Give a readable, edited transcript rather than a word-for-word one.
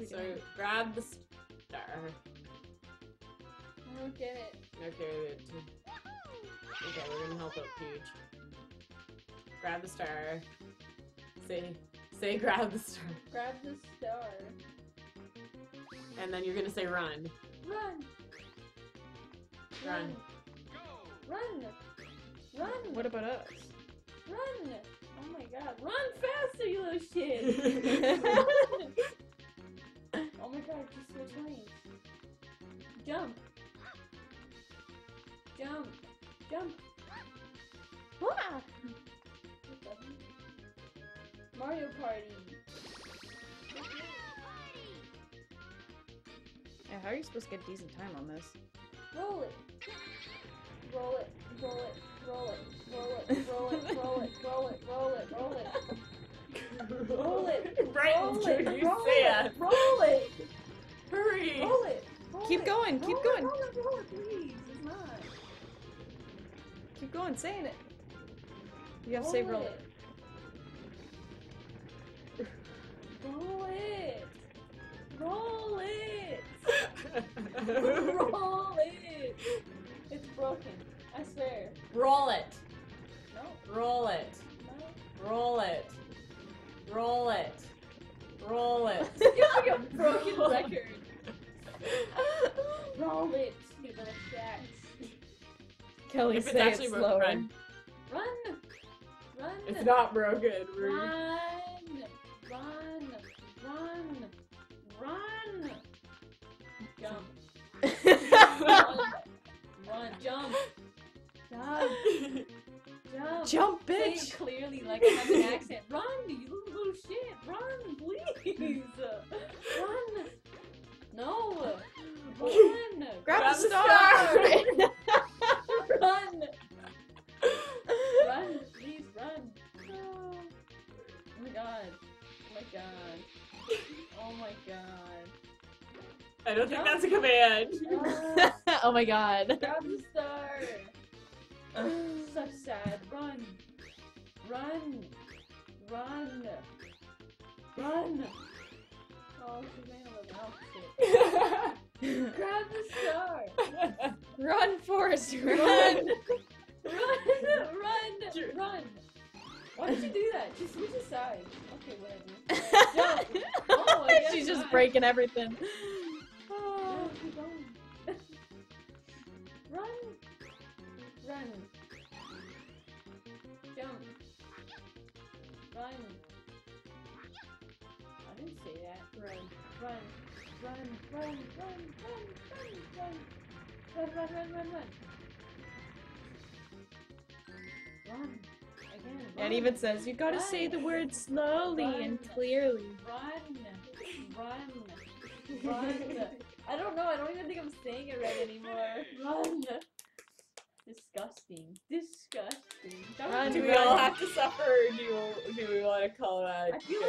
we So doing? grab the star. I don't get it. Okay, okay, we're gonna help out Peach. Grab the star. Say grab the star. Grab the star. And then you're gonna say run. Run! Run. Run! Run! What about us? Run! Oh my god. Run faster, you little shit! Oh my god, just switch lanes. Jump! Jump! Jump! Ah! What the heck? Mario Party! Yeah, how are you supposed to get decent time on this? Roll it! Roll it, roll it, roll it, roll it, roll it, roll it, roll it, roll it, roll it. Roll it! Right roll until it, you roll say it, it. roll it! Hurry! Roll it! Roll Keep it, going, keep roll going. It, roll it, roll it, please! It's not. Keep going, saying it. You have to say roll it. Roll it! Roll it! Roll it! It's broken. I swear. Roll it! No, Roll it! no. Roll it! Roll it! Roll it! It's like a broken record. Roll it, you little shacks. Kelly, If it's say actually it broken, slower. run. Run! Run! It's not broken. Rude. Run! Run! Run! Run! Jump. Run! Run! Jump! Jump! Jump! Jump, Say bitch! it clearly like I have an accent. Run, you little shit! Run, please! Run! No! Run! Grab the star! Run! Run, please run! Oh my god! Oh my god! Oh my god! I don't think that's a command. Oh my god. Grab the star! Such sad. Run! Run! Run! Run! Oh, she's made of mouth shit. Grab the star! Run, Forrest, run! Run! Run! Run! Why did you do that? Just switch sides. Okay, whatever. Jump! Oh, I guess She's just not. breaking everything. No, keep going. Run! Run! Jump! Run! I didn't say that. Run! Run! Run! Run! Run! Run! Run! Run! Run! Run! Run! Run! Run! Run! Again. Run. It even says you gotta say the words slowly and clearly. Run! Run! Run! I don't know. I don't even think I'm saying it right anymore. Run! Disgusting. Disgusting. That was Run, Do we really- all have to suffer, or do we want to call that? I feel